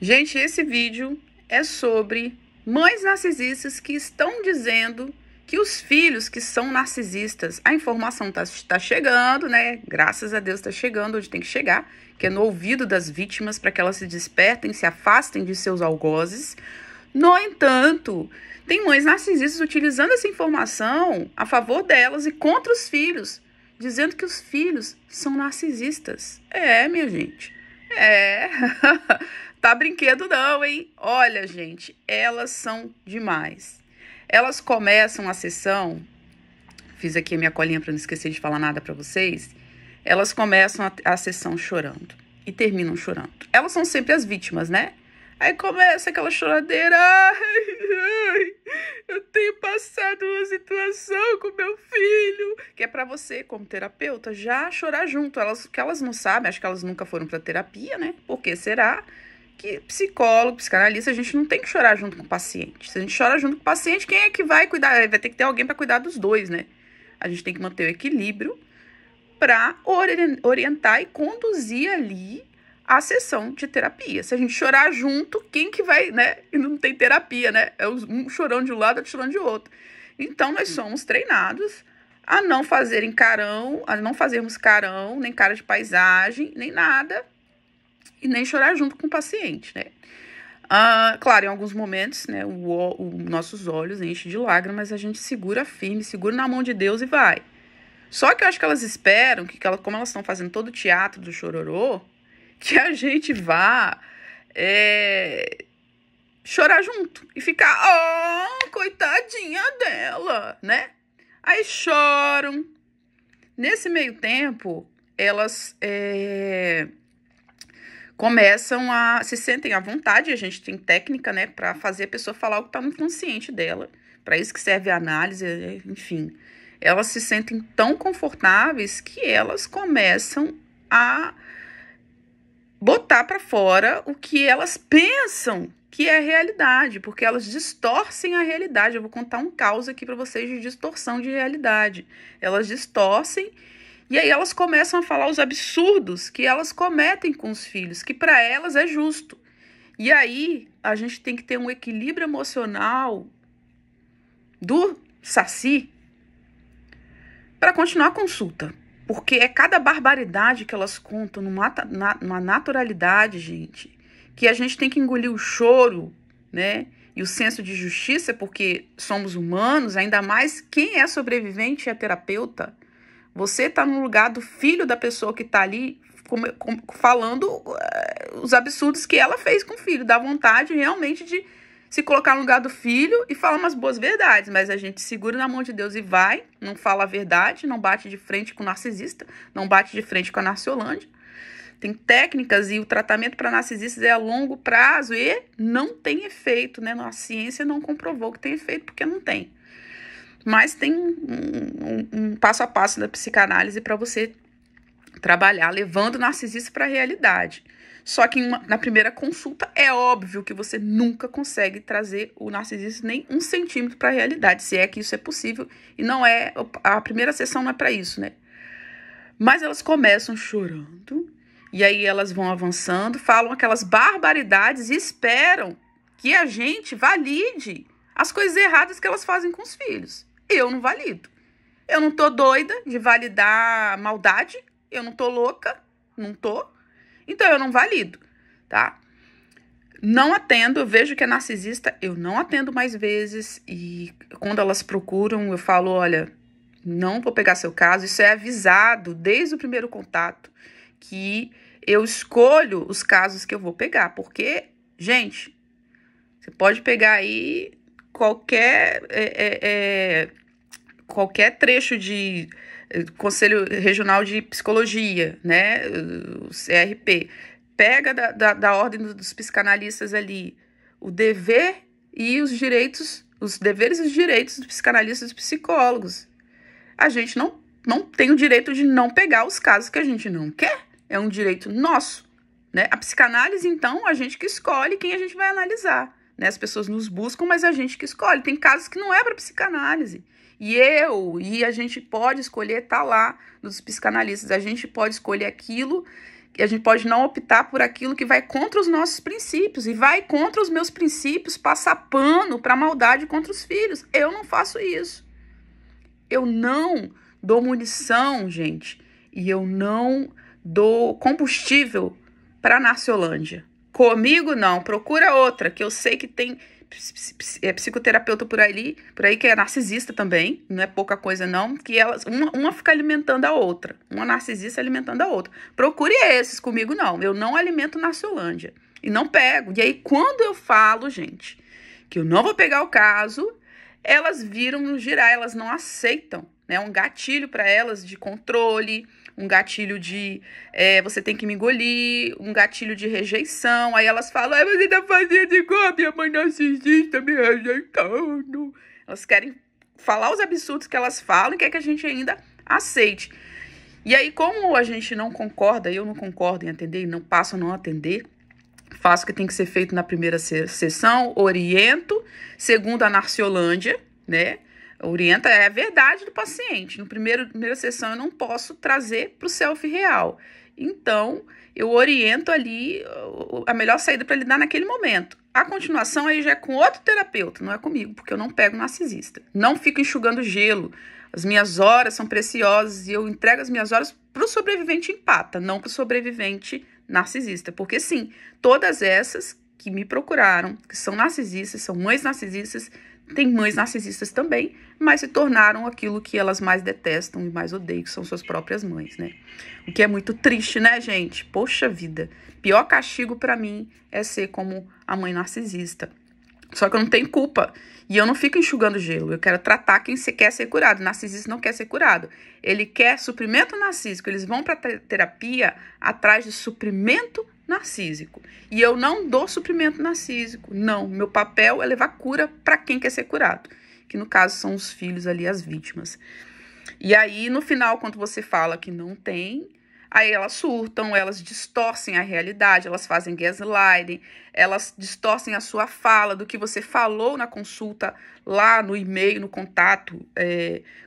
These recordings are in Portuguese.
Gente, esse vídeo é sobre mães narcisistas que estão dizendo que os filhos que são narcisistas, a informação tá chegando, né? Graças a Deus tá chegando onde tem que chegar, que é no ouvido das vítimas, para que elas se despertem, se afastem de seus algozes. No entanto, tem mães narcisistas utilizando essa informação a favor delas e contra os filhos, dizendo que os filhos são narcisistas. Minha gente. Tá brinquedo não, hein? Olha, gente, elas são demais. Elas começam a sessão, fiz aqui a minha colinha para não esquecer de falar nada para vocês. Elas começam a sessão chorando e terminam chorando. Elas são sempre as vítimas, né? Aí começa aquela choradeira. Ai, eu tenho passado uma situação com meu filho. Que é pra você, como terapeuta, já chorar junto. Que elas não sabem, acho que elas nunca foram pra terapia, né? Por que será que psicólogo, psicanalista, a gente não tem que chorar junto com o paciente? Se a gente chora junto com o paciente, quem é que vai cuidar? Vai ter que ter alguém pra cuidar dos dois, né? A gente tem que manter o equilíbrio pra orientar e conduzir ali a sessão de terapia. Se a gente chorar junto, quem que vai, né? E não tem terapia, né? É um chorando de um lado, outro chorando de outro. Então, nós somos treinados a não fazerem carão, a não fazermos carão, nem cara de paisagem, nem nada, e nem chorar junto com o paciente, né? Claro, em alguns momentos, né, nossos olhos enchem de lágrimas, mas a gente segura firme, segura na mão de Deus e vai. Só que eu acho que elas esperam que como elas estão fazendo todo o teatro do chororô, que a gente vá chorar junto e ficar, coitadinha dela, né? Aí choram. Nesse meio tempo, elas começam a se sentem à vontade. A gente tem técnica, né, para fazer a pessoa falar o que está no inconsciente dela. Para isso que serve a análise, enfim. Elas se sentem tão confortáveis que elas começam a botar para fora o que elas pensam que é a realidade, porque elas distorcem a realidade. Eu vou contar um caos aqui para vocês de distorção de realidade. Elas distorcem e aí elas começam a falar os absurdos que elas cometem com os filhos, que para elas é justo. E aí a gente tem que ter um equilíbrio emocional do Saci para continuar a consulta. Porque é cada barbaridade que elas contam numa naturalidade, gente, que a gente tem que engolir o choro, né? E o senso de justiça, porque somos humanos, ainda mais quem é sobrevivente e é terapeuta. Você tá no lugar do filho da pessoa que tá ali falando os absurdos que ela fez com o filho. Dá vontade realmente de se colocar no lugar do filho e falar umas boas verdades, mas a gente segura na mão de Deus e vai, não fala a verdade, não bate de frente com o narcisista, não bate de frente com a Narciolândia. Tem técnicas e o tratamento para narcisistas é a longo prazo e não tem efeito, né? A ciência não comprovou que tem efeito porque não tem. Mas tem um passo a passo da psicanálise para você trabalhar levando o narcisista para a realidade. Só que na primeira consulta é óbvio que você nunca consegue trazer o narcisista nem 1 centímetro para a realidade, se é que isso é possível. E não é, a primeira sessão não é para isso, né? Mas elas começam chorando, e aí elas vão avançando, falam aquelas barbaridades e esperam que a gente valide as coisas erradas que elas fazem com os filhos. Eu não valido. Eu não tô doida de validar maldade, eu não tô louca, não tô. Então, eu não valido, tá? Não atendo, eu vejo que é narcisista, eu não atendo mais vezes. E quando elas procuram, eu falo, olha, não vou pegar seu caso. Isso é avisado desde o primeiro contato, que eu escolho os casos que eu vou pegar. Porque, gente, você pode pegar aí qualquer trecho de Conselho Regional de Psicologia, né, o CRP, pega da ordem dos psicanalistas ali o dever e os direitos, os deveres e os direitos dos psicanalistas e dos psicólogos. A gente não tem o direito de não pegar os casos que a gente não quer, é um direito nosso, né? A psicanálise, então, a gente que escolhe quem a gente vai analisar, né? As pessoas nos buscam, mas a gente que escolhe. Tem casos que não é para psicanálise. E a gente pode escolher estar lá nos psicanalistas, a gente pode escolher aquilo E a gente pode não optar por aquilo que vai contra os nossos princípios. E vai contra os meus princípios passar pano para maldade contra os filhos. Eu não faço isso. Eu não dou munição, gente. E eu não dou combustível para Narciolândia. Comigo não. Procura outra, que eu sei que tem psicoterapeuta por aí que é narcisista também, não é pouca coisa não, que elas, uma fica alimentando a outra, uma narcisista alimentando a outra. Procure esses, comigo não, eu não alimento Narciolândia, e não pego. E aí quando eu falo, gente, que eu não vou pegar o caso, elas viram no girar, elas não aceitam, né, um gatilho para elas de controle, um gatilho de você tem que me engolir, um gatilho de rejeição. Aí elas falam, você tá fazendo igual a minha mãe narcisista me rejeitando. Elas querem falar os absurdos que elas falam e quer que a gente ainda aceite. E aí, como a gente não concorda, eu não concordo em atender e não passo a não atender, faço o que tem que ser feito na primeira sessão, oriento, segundo a Narciolândia, né? Orienta é a verdade do paciente. Primeira sessão eu não posso trazer para o self real. Então, eu oriento ali a melhor saída para ele dar naquele momento. A continuação aí já é com outro terapeuta, não é comigo, porque eu não pego narcisista. Não fico enxugando gelo. As minhas horas são preciosas e eu entrego as minhas horas para o sobrevivente empata, não para o sobrevivente narcisista. Porque sim, todas essas que me procuraram, que são narcisistas, são mães narcisistas, tem mães narcisistas também, mas se tornaram aquilo que elas mais detestam e mais odeiam, que são suas próprias mães, né? O que é muito triste, né, gente? Poxa vida, pior castigo pra mim é ser como a mãe narcisista. Só que eu não tenho culpa. E eu não fico enxugando gelo. Eu quero tratar quem quer ser curado. O narcisista não quer ser curado. Ele quer suprimento narcísico. Eles vão para terapia atrás de suprimento narcísico. E eu não dou suprimento narcísico. Não. Meu papel é levar cura para quem quer ser curado. Que no caso são os filhos ali, as vítimas. E aí, no final, quando você fala que não tem, aí elas surtam, elas distorcem a realidade, elas fazem gaslighting, elas distorcem a sua fala do que você falou na consulta, lá no e-mail, no contato.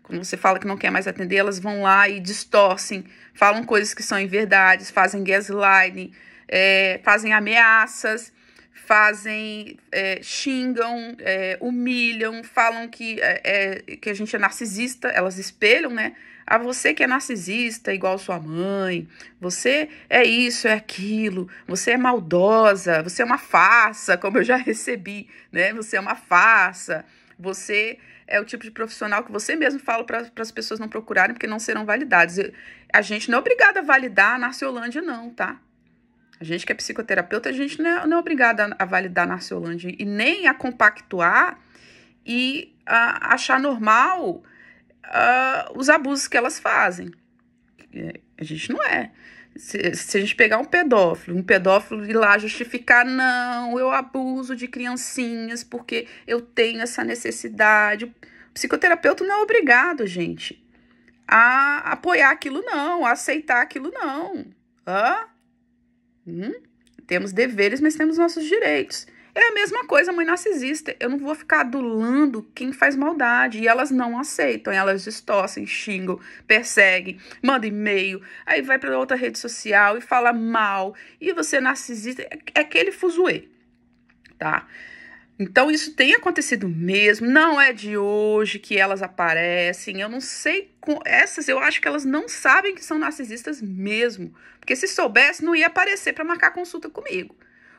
Quando você fala que não quer mais atender, elas vão lá e distorcem, falam coisas que são inverdades, fazem gaslighting, fazem ameaças, xingam, humilham, falam que a gente é narcisista, elas espelham, né? A você que é narcisista, igual sua mãe, você é isso, é aquilo, você é maldosa, você é uma farsa, como eu já recebi, né? Você é uma farsa, você é o tipo de profissional que você mesmo fala para as pessoas não procurarem, porque não serão validados. A gente não é obrigada a validar a Narciolândia, não, tá? A gente que é psicoterapeuta, a gente não é obrigada a validar a Narciolândia e nem a compactuar e a achar normal os abusos que elas fazem. A gente não é. Se a gente pegar um pedófilo ir lá justificar, não, eu abuso de criancinhas porque eu tenho essa necessidade. O psicoterapeuta não é obrigado, gente, a apoiar aquilo não, a aceitar aquilo não. Temos deveres, mas temos nossos direitos. É a mesma coisa, mãe narcisista. Eu não vou ficar adulando quem faz maldade. E elas não aceitam. Elas distorcem, xingam, perseguem, mandam e-mail. Aí vai para outra rede social e fala mal. E você é narcisista. É aquele fuzuê, tá? Então, isso tem acontecido mesmo. Não é de hoje que elas aparecem. Eu não sei. Essas, eu acho que elas não sabem que são narcisistas mesmo. Porque se soubesse, não ia aparecer para marcar consulta comigo.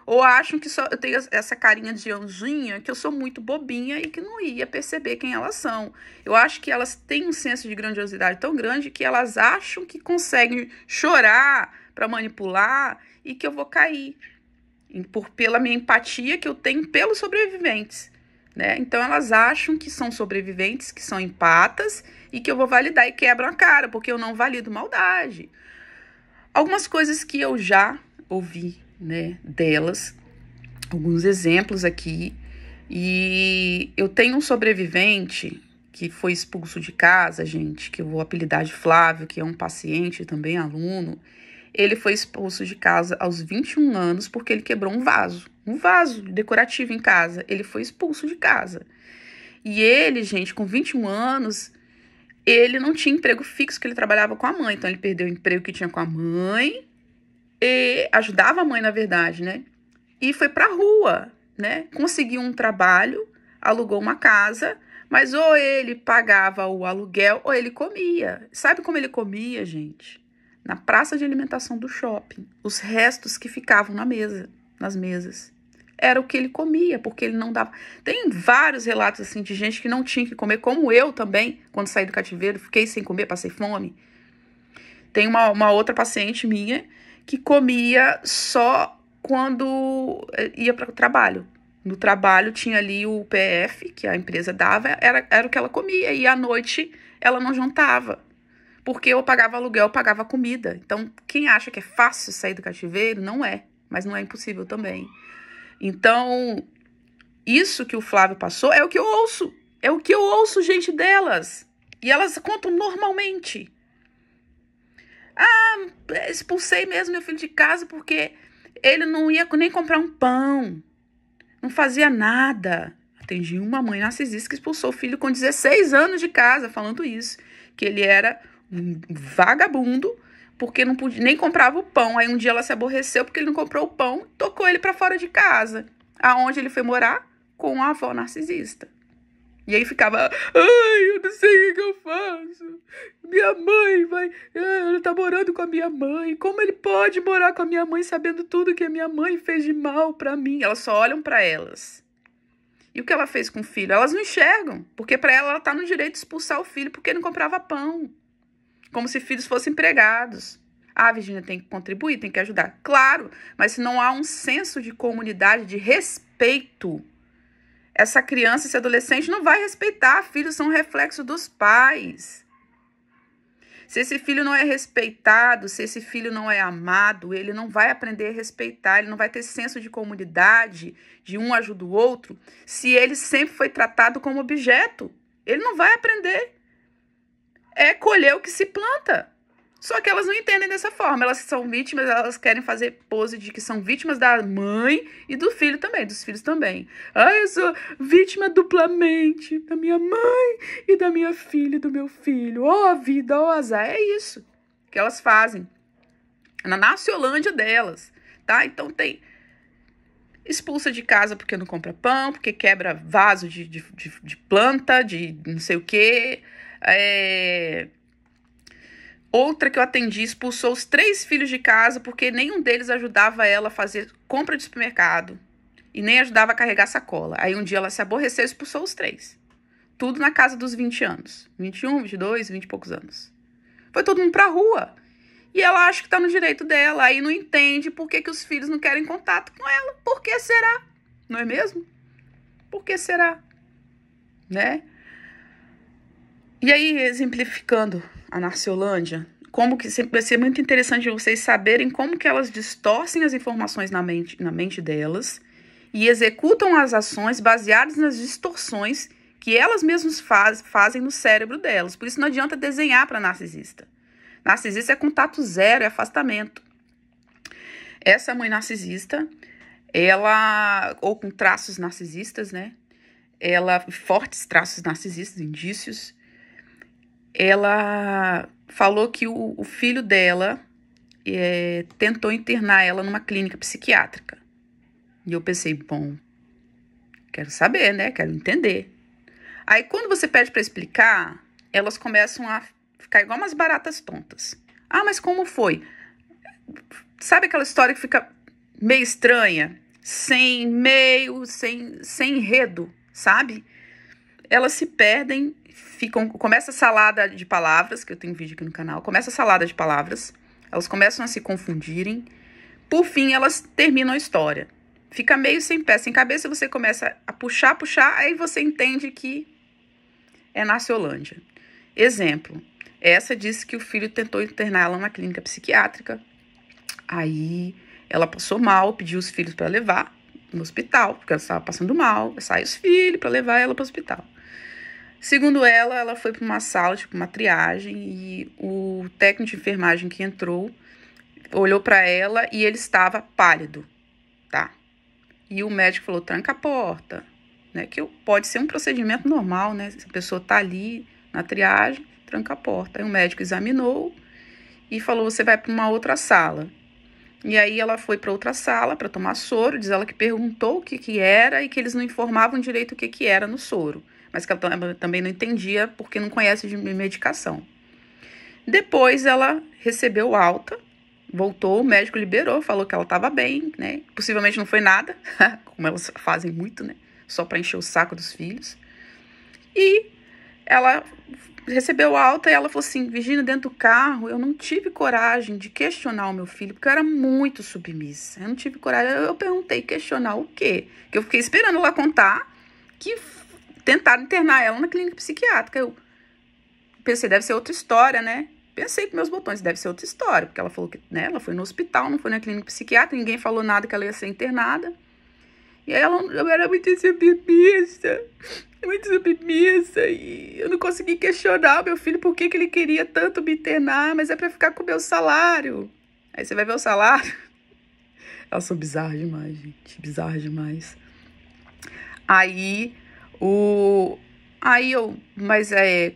Ou acham que só eu tenho essa carinha de anjinha, que eu sou muito bobinha e que não ia perceber quem elas são. Eu acho que elas têm um senso de grandiosidade tão grande que elas acham que conseguem chorar para manipular e que eu vou cair. Pela minha empatia que eu tenho pelos sobreviventes, né? Então elas acham que são sobreviventes, que são empatas e que eu vou validar e quebram a cara, porque eu não valido maldade. Algumas coisas que eu já ouvi, né, delas, alguns exemplos aqui, e eu tenho um sobrevivente que foi expulso de casa, gente, que eu vou apelidar de Flávio, que é um paciente também, aluno. Ele foi expulso de casa aos 21 anos porque ele quebrou um vaso decorativo em casa. Ele foi expulso de casa. E ele, gente, com 21 anos, ele não tinha emprego fixo, que ele trabalhava com a mãe. Então, ele perdeu o emprego que tinha com a mãe e ajudava a mãe, na verdade, né? E foi pra rua, né? Conseguiu um trabalho, alugou uma casa, mas ou ele pagava o aluguel ou ele comia. Sabe como ele comia, gente? Na praça de alimentação do shopping. Os restos que ficavam nas mesas. Era o que ele comia, porque ele não dava. Tem vários relatos assim de gente que não tinha que comer, como eu também, quando saí do cativeiro, fiquei sem comer, passei fome. Tem uma outra paciente minha que comia só quando ia para o trabalho. No trabalho tinha ali o PF, que a empresa dava, era o que ela comia. E à noite ela não jantava. Porque eu pagava aluguel, eu pagava comida. Então, quem acha que é fácil sair do cativeiro, não é. Mas não é impossível também. Então, isso que o Flávio passou é o que eu ouço. É o que eu ouço, gente, delas. E elas contam normalmente. Ah, expulsei mesmo meu filho de casa porque ele não ia nem comprar um pão. Não fazia nada. Atendi uma mãe narcisista que expulsou o filho com 16 anos de casa, falando isso. Que ele era um vagabundo, porque não podia, nem comprava o pão. Aí um dia ela se aborreceu porque ele não comprou o pão, tocou ele para fora de casa. Aonde ele foi morar? Com a avó narcisista. E aí ficava, ai, eu não sei o que eu faço. Minha mãe ele tá morando com a minha mãe. Como ele pode morar com a minha mãe sabendo tudo que a minha mãe fez de mal pra mim? Elas só olham pra elas. E o que ela fez com o filho? Elas não enxergam, porque pra ela tá no direito de expulsar o filho porque não comprava pão. Como se filhos fossem empregados. Ah, a Virgínia tem que contribuir, tem que ajudar. Claro, mas se não há um senso de comunidade, de respeito, essa criança, esse adolescente não vai respeitar. Filhos são reflexo dos pais. Se esse filho não é respeitado, se esse filho não é amado, ele não vai aprender a respeitar, ele não vai ter senso de comunidade, de um ajuda o outro, se ele sempre foi tratado como objeto. Ele não vai aprender. É colher o que se planta. Só que elas não entendem dessa forma. Elas são vítimas, elas querem fazer pose de que são vítimas da mãe e do filho também, dos filhos também. Ah, eu sou vítima duplamente da minha mãe e da minha filha e do meu filho. Ó, vida, ó, azar. É isso que elas fazem. Na Narciolândia delas, tá? Então tem expulsa de casa porque não compra pão, porque quebra vaso de planta, de não sei o quê. Outra que eu atendi expulsou os 3 filhos de casa porque nenhum deles ajudava ela a fazer compra de supermercado e nem ajudava a carregar sacola. Aí um dia ela se aborreceu e expulsou os 3. Tudo na casa dos 20 anos. 21, 22, 20 e poucos anos. Foi todo mundo pra rua. E ela acha que tá no direito dela. Aí não entende por que os filhos não querem contato com ela. Por que será? Não é mesmo? Por que será? Né? E aí, exemplificando a Narciolândia, como que vai ser muito interessante vocês saberem como que elas distorcem as informações na mente delas e executam as ações baseadas nas distorções que elas mesmas fazem no cérebro delas. Por isso não adianta desenhar para narcisista. Narcisista é contato zero, é afastamento. Essa mãe narcisista, ela, ou com traços narcisistas, né? Fortes traços narcisistas, indícios. Ela falou que o filho dela tentou internar ela numa clínica psiquiátrica. E eu pensei, bom, quero saber, né? Quero entender. Aí, quando você pede para explicar, elas começam a ficar igual umas baratas tontas. Ah, mas como foi? Sabe aquela história que fica meio estranha? Sem meio, sem enredo, sabe? Elas se perdem, começa a salada de palavras, que eu tenho vídeo aqui no canal, começa a salada de palavras, elas começam a se confundirem, por fim elas terminam a história. Fica meio sem pé, sem cabeça, você começa a puxar, aí você entende que é Narciolândia. Exemplo, essa disse que o filho tentou internar ela numa clínica psiquiátrica, aí ela passou mal, pediu os filhos para levar no hospital, porque ela estava passando mal, sai os filhos para levar ela para o hospital. Segundo ela foi para uma sala, tipo uma triagem, e o técnico de enfermagem que entrou olhou para ela e ele estava pálido, tá? E o médico falou, tranca a porta, né? Que pode ser um procedimento normal, né? Se a pessoa tá ali na triagem, tranca a porta. Aí o médico examinou e falou, você vai para uma outra sala. E aí ela foi para outra sala para tomar soro, diz ela que perguntou o que que era e que eles não informavam direito o que que era no soro, mas que ela também não entendia porque não conhece de medicação. Depois ela recebeu alta, voltou, o médico liberou, falou que ela estava bem, né? Possivelmente não foi nada, como elas fazem muito, né? Só para encher o saco dos filhos. E ela recebeu alta e ela falou assim: Virgínia, dentro do carro, eu não tive coragem de questionar o meu filho, porque eu era muito submissa. Eu não tive coragem. Eu perguntei, questionar o quê? Que eu fiquei esperando ela contar que tentaram internar ela na clínica psiquiátrica. Eu pensei, deve ser outra história, né? Pensei com meus botões, deve ser outra história, porque ela falou que, né, ela foi no hospital, não foi na clínica psiquiátrica, ninguém falou nada que ela ia ser internada. E aí eu era muito submissa, e eu não consegui questionar o meu filho por que ele queria tanto me internar, mas é pra ficar com o meu salário. Aí você vai ver o salário. Elas são bizarras demais, gente, bizarras demais.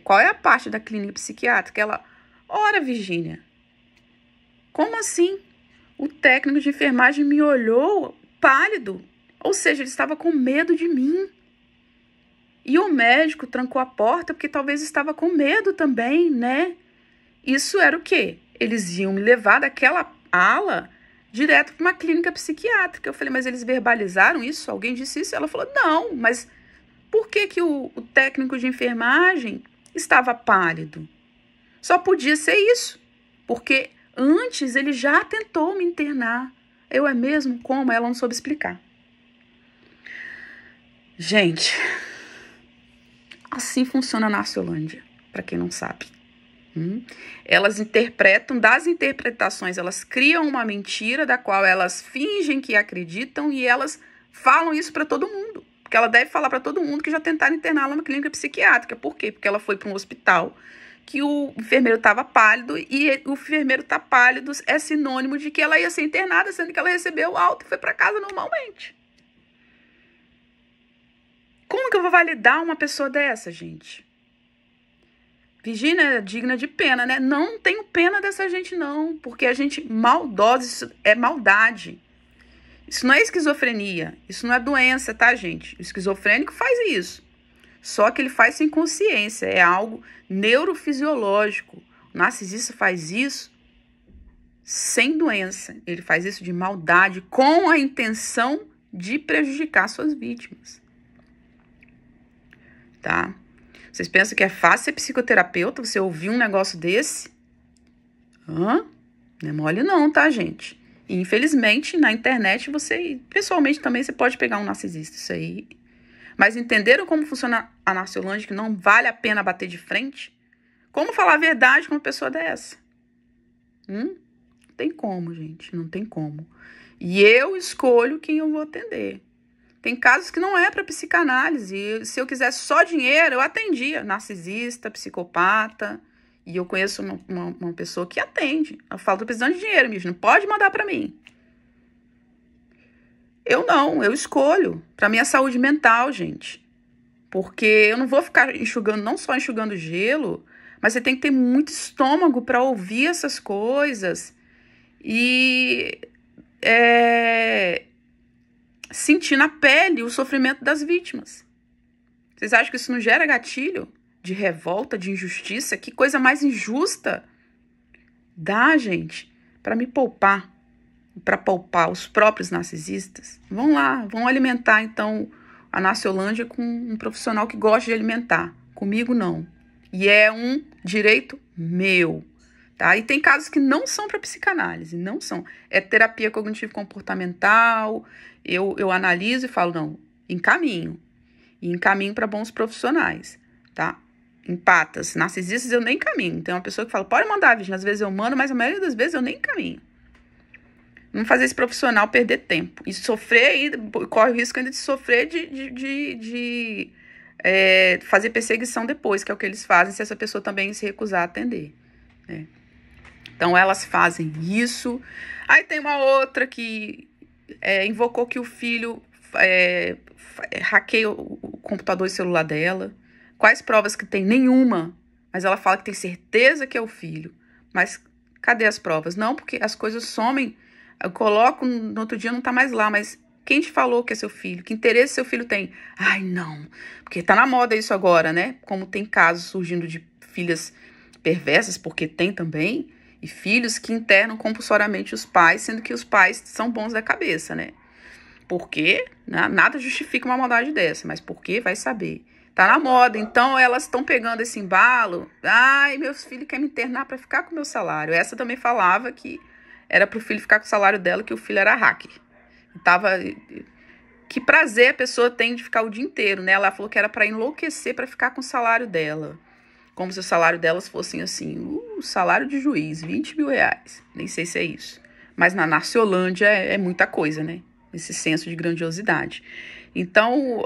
Qual é a parte da clínica psiquiátrica? Ela, ora, Virgínia, como assim? O técnico de enfermagem me olhou pálido, ou seja, ele estava com medo de mim. E o médico trancou a porta porque talvez estava com medo também, né? Isso era o quê? Eles iam me levar daquela ala direto para uma clínica psiquiátrica. Eu falei, mas eles verbalizaram isso? Alguém disse isso? Ela falou, não, mas por que que o técnico de enfermagem estava pálido? Só podia ser isso, porque antes ele já tentou me internar. Eu é mesmo? Como? Ela não soube explicar. Gente, assim funciona a Narciolândia, para quem não sabe. Elas interpretam, das interpretações, elas criam uma mentira da qual elas fingem que acreditam e elas falam isso para todo mundo. Porque ela deve falar para todo mundo que já tentaram interná-la numa clínica psiquiátrica. Por quê? Porque ela foi para um hospital que o enfermeiro estava pálido e o enfermeiro tá pálido é sinônimo de que ela ia ser internada, sendo que ela recebeu alta e foi para casa normalmente. Como que eu vou validar uma pessoa dessa, gente? Virgínia é digna de pena, né? Não tenho pena dessa gente, não. Porque a gente maldosa, isso é maldade. Isso não é esquizofrenia. Isso não é doença, tá, gente? O esquizofrênico faz isso. Só que ele faz sem consciência. É algo neurofisiológico. O narcisista faz isso sem doença. Ele faz isso de maldade, com a intenção de prejudicar suas vítimas. Tá? Vocês pensam que é fácil ser psicoterapeuta? Você ouvir um negócio desse? Não é mole não, tá, gente? E, infelizmente, na internet, pessoalmente também, você pode pegar um narcisista, isso aí. Mas entenderam como funciona a Narciolândia, que não vale a pena bater de frente? Como falar a verdade com uma pessoa dessa? Não tem como, gente, não tem como. E eu escolho quem eu vou atender. Tem casos que não é para psicanálise. Se eu quisesse só dinheiro, eu atendia. Narcisista, psicopata. E eu conheço uma pessoa que atende. Eu falo, tô precisando de dinheiro, bicho, não pode mandar para mim. Eu escolho. Para minha saúde mental, gente. Porque eu não vou ficar enxugando, não só enxugando gelo, mas você tem que ter muito estômago para ouvir essas coisas. E sentir na pele o sofrimento das vítimas. Vocês acham que isso não gera gatilho de revolta, de injustiça? Que coisa mais injusta dá, gente, para me poupar, para poupar os próprios narcisistas? Vão lá, vão alimentar, então, a Narciolândia com um profissional que gosta de alimentar. Comigo, não. E é um direito meu. Tá? E tem casos que não são para psicanálise, não são. É terapia cognitivo-comportamental, eu analiso e falo, não, encaminho. E encaminho para bons profissionais, tá? Empatas, narcisistas eu nem encaminho. Tem uma pessoa que fala, pode mandar, Virgínia, às vezes eu mando, mas a maioria das vezes eu nem encaminho. Não fazer esse profissional perder tempo. E sofrer, corre o risco ainda de sofrer de fazer perseguição depois, que é o que eles fazem se essa pessoa também se recusar a atender, né? Então, elas fazem isso. Aí tem uma outra que invocou que o filho hackeia o computador e celular dela. Quais provas que tem? Nenhuma. Mas ela fala que tem certeza que é o filho. Mas cadê as provas? Não, porque as coisas somem Eu coloco, no outro dia não tá mais lá, mas quem te falou que é seu filho? Que interesse seu filho tem? Ai, não. Porque tá na moda isso agora, né? Como tem casos surgindo de filhas perversas, porque tem também, e filhos que internam compulsoriamente os pais, sendo que os pais são bons da cabeça, né? Por quê? Nada justifica uma maldade dessa, mas por quê? Vai saber. Tá na moda, então elas estão pegando esse embalo. Ai, meus filhos querem me internar para ficar com o meu salário. Essa também falava que era pro filho ficar com o salário dela, que o filho era hacker. Que prazer a pessoa tem de ficar o dia inteiro, né? Ela falou que era para enlouquecer para ficar com o salário dela. Como se o salário delas fossem assim, o salário de juiz, 20 mil reais. Nem sei se é isso. Mas na Narciolândia é muita coisa, né? Esse senso de grandiosidade. Então,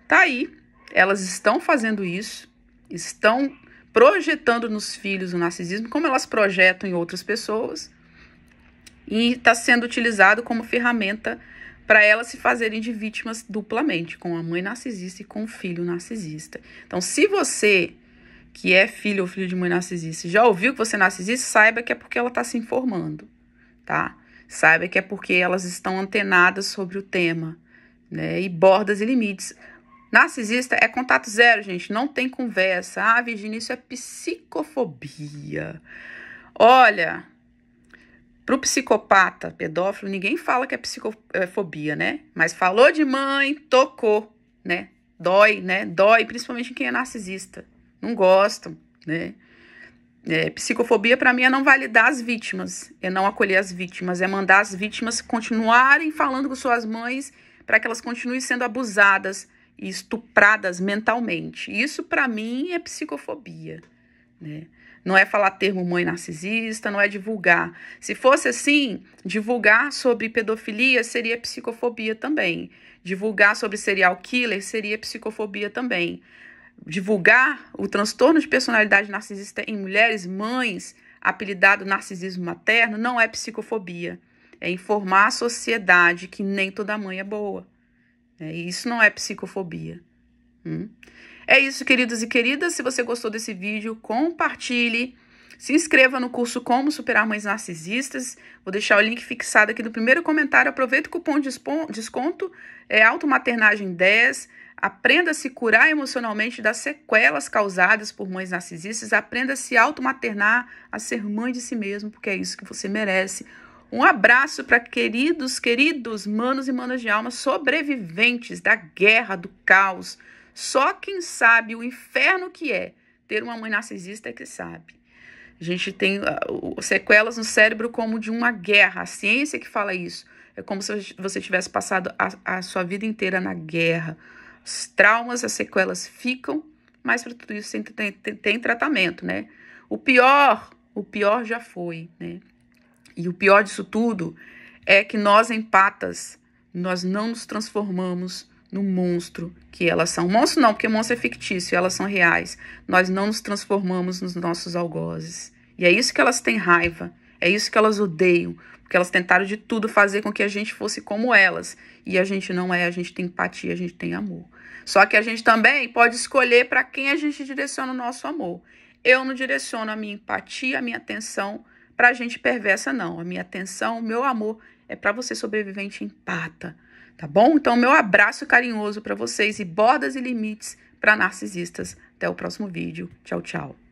tá aí. Elas estão fazendo isso, estão projetando nos filhos o narcisismo, como elas projetam em outras pessoas, e está sendo utilizado como ferramenta para elas se fazerem de vítimas duplamente, com a mãe narcisista e com o filho narcisista. Então, se você, que é filho ou filho de mãe narcisista, já ouviu que você é narcisista, saiba que é porque ela está se informando, tá? Saiba que é porque elas estão antenadas sobre o tema, né? E bordas e limites. Narcisista é contato zero, gente. Não tem conversa. Ah, Virginia, isso é psicofobia. Olha, pro psicopata, pedófilo, ninguém fala que é psicofobia, né? Mas falou de mãe, tocou, né? Dói, né? Dói, principalmente em quem é narcisista. Não gostam, né? Psicofobia, para mim, é não validar as vítimas, é não acolher as vítimas, é mandar as vítimas continuarem falando com suas mães para que elas continuem sendo abusadas e estupradas mentalmente. Isso, para mim, é psicofobia, né? Não é falar termo mãe narcisista, não é divulgar. Se fosse assim, divulgar sobre pedofilia seria psicofobia também. Divulgar sobre serial killer seria psicofobia também. Divulgar o transtorno de personalidade narcisista em mulheres, mães, apelidado narcisismo materno, não é psicofobia. É informar a sociedade que nem toda mãe é boa. E isso não é psicofobia. É isso, queridos e queridas. Se você gostou desse vídeo, compartilhe. Se inscreva no curso Como Superar Mães Narcisistas. Vou deixar o link fixado aqui no primeiro comentário. Aproveita o cupom de desconto, Automaternagem 10. Aprenda a se curar emocionalmente das sequelas causadas por mães narcisistas. Aprenda a se automaternar, a ser mãe de si mesmo, porque é isso que você merece. Um abraço para queridos manos e manas de alma, sobreviventes da guerra, do caos. Só quem sabe o inferno que é ter uma mãe narcisista é que sabe. A gente tem sequelas no cérebro como de uma guerra. A ciência que fala isso. É como se você tivesse passado a sua vida inteira na guerra. Os traumas, as sequelas ficam, mas para tudo isso tem tratamento, né? O pior já foi, né? E o pior disso tudo é que nós, empatas, nós não nos transformamos no monstro que elas são. Monstro não, porque monstro é fictício, elas são reais. Nós não nos transformamos nos nossos algozes. E é isso que elas têm raiva, é isso que elas odeiam, porque elas tentaram de tudo fazer com que a gente fosse como elas. E a gente não é, a gente tem empatia, a gente tem amor. Só que a gente também pode escolher para quem a gente direciona o nosso amor. Eu não direciono a minha empatia, a minha atenção para gente perversa, não. A minha atenção, o meu amor é para você sobrevivente empata, tá bom? Então, meu abraço carinhoso para vocês e bordas e limites para narcisistas. Até o próximo vídeo. Tchau, tchau.